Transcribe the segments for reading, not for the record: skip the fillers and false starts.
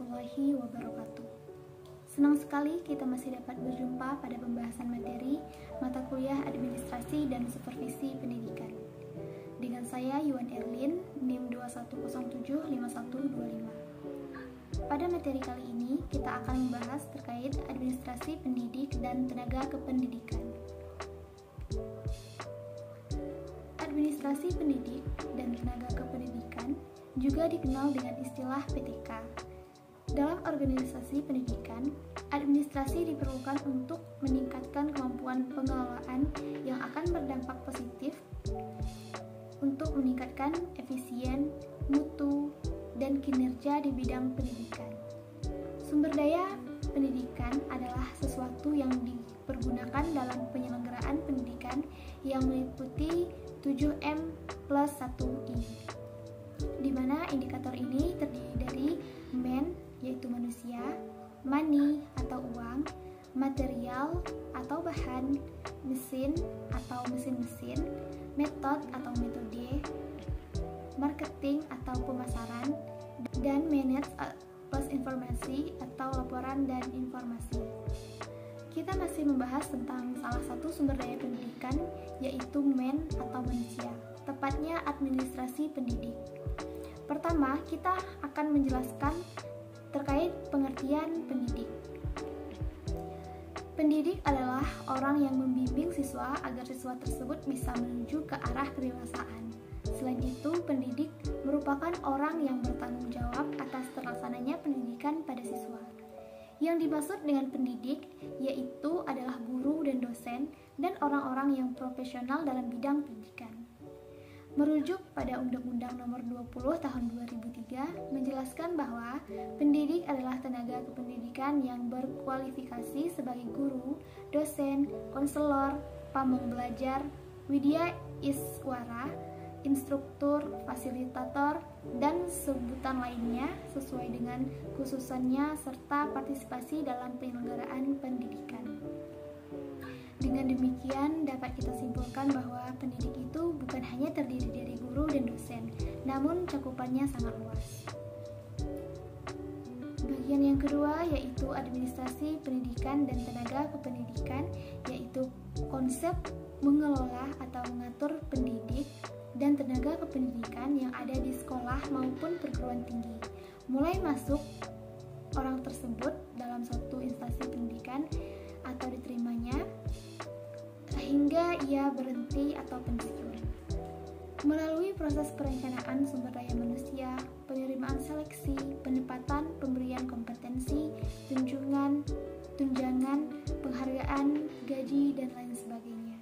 warahmatullahi wabarakatuh. Senang sekali kita masih dapat berjumpa pada pembahasan materi mata kuliah Administrasi dan Supervisi Pendidikan. Dengan saya Yuan Erlin, NIM 21075125. Pada materi kali ini, kita akan membahas terkait administrasi pendidik dan tenaga kependidikan. Administrasi pendidik dan tenaga kependidikan juga dikenal dengan istilah PTK. Dalam organisasi pendidikan, administrasi diperlukan untuk meningkatkan kemampuan pengelolaan yang akan berdampak positif untuk meningkatkan efisien, mutu, dan kinerja di bidang pendidikan. Sumber daya pendidikan adalah sesuatu yang dipergunakan dalam penyelenggaraan pendidikan yang meliputi 7M plus 1I, di mana indikator ini terdiri dari man, yaitu manusia, money atau uang, material atau bahan, mesin atau mesin-mesin, method atau metode, marketing atau pemasaran, dan manage plus informasi atau laporan dan informasi. Kita masih membahas tentang salah satu sumber daya pendidikan, yaitu man atau manusia, tepatnya administrasi pendidik. Pertama, kita akan menjelaskan terkait pengertian pendidik. Pendidik adalah orang yang membimbing siswa agar siswa tersebut bisa menuju ke arah kedewasaan. Selain itu, pendidik merupakan orang yang bertanggung jawab atas terlaksananya pendidikan pada siswa. Yang dimaksud dengan pendidik yaitu adalah guru dan dosen dan orang-orang yang profesional dalam bidang pendidikan. Merujuk pada Undang-Undang Nomor 20 Tahun 2003 menjelaskan bahwa pendidik adalah tenaga kependidikan yang berkualifikasi sebagai guru, dosen, konselor, pamong belajar, widya iswara, instruktur, fasilitator, dan sebutan lainnya sesuai dengan khususannya serta partisipasi dalam penyelenggaraan pendidikan. Dengan demikian, dapat kita simpulkan bahwa pendidik itu bukan hanya terdiri dari guru dan dosen, namun cakupannya sangat luas. Bagian yang kedua yaitu administrasi pendidikan dan tenaga kependidikan, yaitu konsep mengelola atau mengatur pendidik dan tenaga kependidikan yang ada di sekolah maupun perguruan tinggi, mulai masuk orang tersebut dalam suatu instansi pendidikan atau diterimanya hingga ia berhenti atau pensiun. Melalui proses perencanaan sumber daya manusia, penerimaan seleksi, penempatan, pemberian kompetensi, tunjangan, penghargaan, gaji, dan lain sebagainya.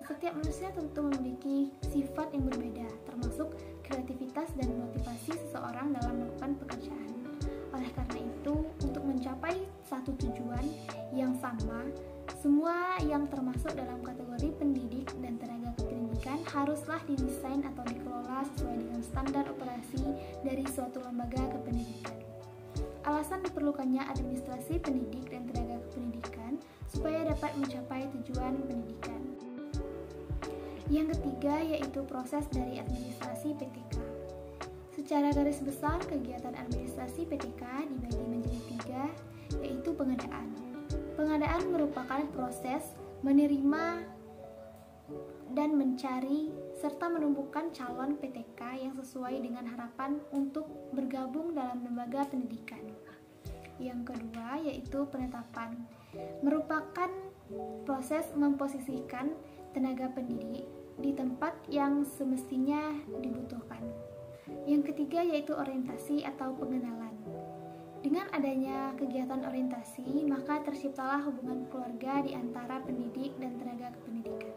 Setiap manusia tentu memiliki sifat yang berbeda, termasuk kreativitas dan motivasi seseorang dalam melakukan pekerjaan. Oleh karena itu, untuk mencapai satu tujuan yang sama, semua yang termasuk dalam kategori pendidik dan tenaga kependidikan haruslah didesain atau dikelola sesuai dengan standar operasi dari suatu lembaga kependidikan. Alasan diperlukannya administrasi pendidik dan tenaga kependidikan supaya dapat mencapai tujuan pendidikan. Yang ketiga yaitu proses dari administrasi PTK. Secara garis besar, kegiatan administrasi PTK dibagi menjadi 3, yaitu pengadaan. Pengadaan merupakan proses menerima dan mencari serta menumbuhkan calon PTK yang sesuai dengan harapan untuk bergabung dalam lembaga pendidikan. Yang kedua yaitu penetapan, merupakan proses memposisikan tenaga pendidik di tempat yang semestinya dibutuhkan. Yang ketiga yaitu orientasi atau pengenalan. Dengan adanya kegiatan orientasi, maka terciptalah hubungan keluarga di antara pendidik dan tenaga kependidikan.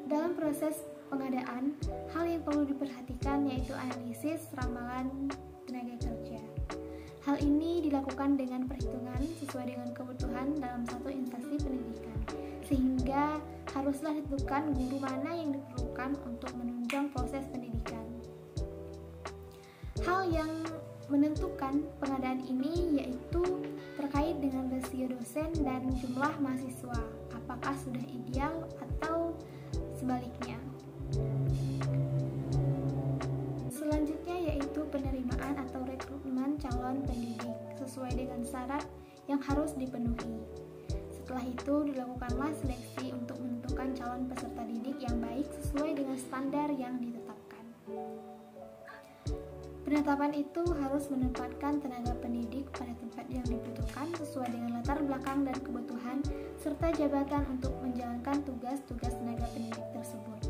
Dalam proses pengadaan, hal yang perlu diperhatikan yaitu analisis ramalan tenaga kerja. Hal ini dilakukan dengan perhitungan sesuai dengan kebutuhan dalam satu instansi pendidikan, sehingga haruslah ditentukan guru mana yang diperlukan untuk menunjang proses pendidikan. Hal yang menentukan pengadaan ini yaitu terkait dengan rasio dosen dan jumlah mahasiswa, apakah sudah ideal atau sebaliknya. Selanjutnya yaitu penerimaan atau Setelah itu dilakukanlah seleksi untuk menentukan calon peserta didik yang baik sesuai dengan standar yang ditetapkan. Penetapan itu harus menempatkan tenaga pendidik pada tempat yang dibutuhkan sesuai dengan latar belakang dan kebutuhan serta jabatan untuk menjalankan tugas-tugas tenaga pendidik tersebut.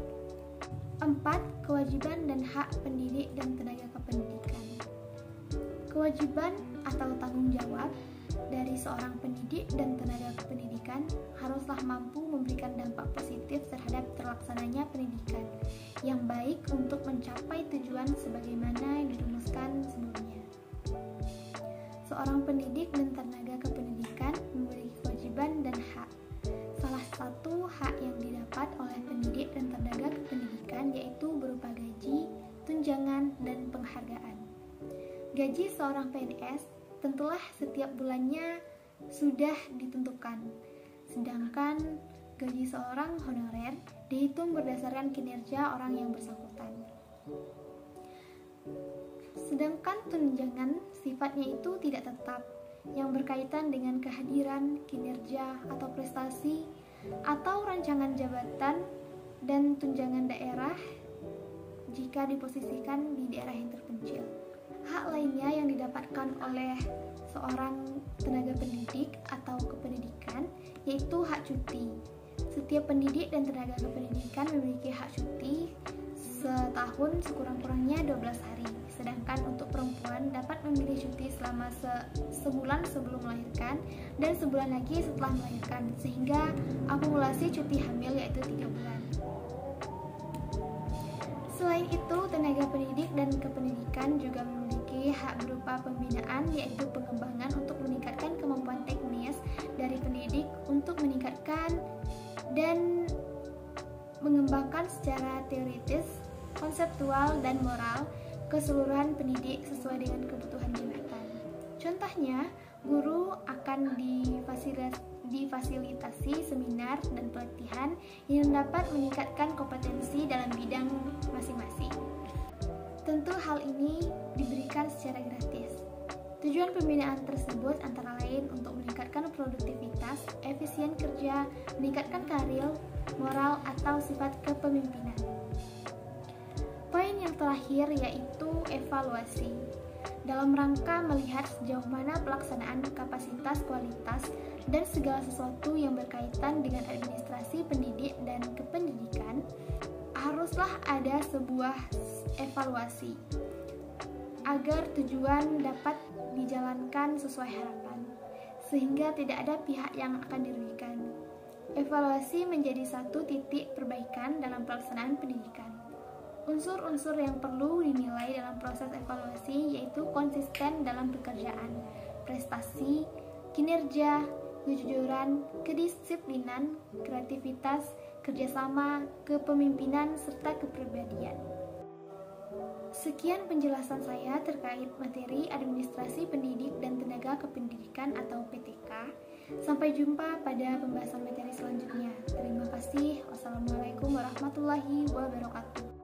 4. Kewajiban dan hak pendidik dan tenaga kependidikan. Kewajiban atau tanggung jawab dari seorang pendidik dan tenaga kependidikan haruslah mampu memberikan dampak positif terhadap terlaksananya pendidikan yang baik untuk mencapai tujuan sebagaimana yang dirumuskan sebelumnya. Seorang pendidik dan tenaga kependidikan memiliki kewajiban dan hak. Salah satu hak yang didapat oleh pendidik dan tenaga kependidikan yaitu berupa gaji, tunjangan, dan penghargaan. Gaji seorang PNS tentulah setiap bulannya sudah ditentukan, sedangkan gaji seorang honorer dihitung berdasarkan kinerja orang yang bersangkutan. Sedangkan tunjangan sifatnya itu tidak tetap, yang berkaitan dengan kehadiran, kinerja, atau prestasi, atau rancangan jabatan dan tunjangan daerah jika diposisikan di daerah yang terpencil. Hak lainnya yang didapatkan oleh seorang tenaga pendidik atau kependidikan yaitu hak cuti. Setiap pendidik dan tenaga kependidikan memiliki hak cuti setahun sekurang-kurangnya 12 hari. Sedangkan untuk perempuan dapat memilih cuti selama sebulan sebelum melahirkan dan sebulan lagi setelah melahirkan, sehingga akumulasi cuti hamil yaitu 3 bulan. Selain itu, tenaga pendidik dan kependidikan juga memiliki hak berupa pembinaan, yaitu pengembangan untuk meningkatkan kemampuan teknis dari pendidik untuk meningkatkan dan mengembangkan secara teoritis, konseptual, dan moral keseluruhan pendidik sesuai dengan kebutuhan jabatan. Contohnya, guru akan difasilitasi seminar dan pelatihan yang dapat meningkatkan kompetensi dalam bidang masing-masing. Tentu hal ini diberikan secara gratis. Tujuan pembinaan tersebut antara lain untuk meningkatkan produktivitas, efisien kerja, meningkatkan karir, moral, atau sifat kepemimpinan. Poin yang terakhir yaitu evaluasi. Dalam rangka melihat sejauh mana pelaksanaan kapasitas, kualitas, dan segala sesuatu yang berkaitan dengan administrasi pendidik dan kependidikan, haruslah ada sebuah evaluasi agar tujuan dapat dijalankan sesuai harapan, sehingga tidak ada pihak yang akan dirugikan. Evaluasi menjadi satu titik perbaikan dalam pelaksanaan pendidikan. Unsur-unsur yang perlu dinilai dalam proses evaluasi yaitu konsisten dalam pekerjaan, prestasi, kinerja, kejujuran, kedisiplinan, kreativitas, kerjasama, kepemimpinan, serta kepribadian. Sekian penjelasan saya terkait materi administrasi pendidik dan tenaga kependidikan atau PTK. Sampai jumpa pada pembahasan materi selanjutnya. Terima kasih. Wassalamualaikum warahmatullahi wabarakatuh.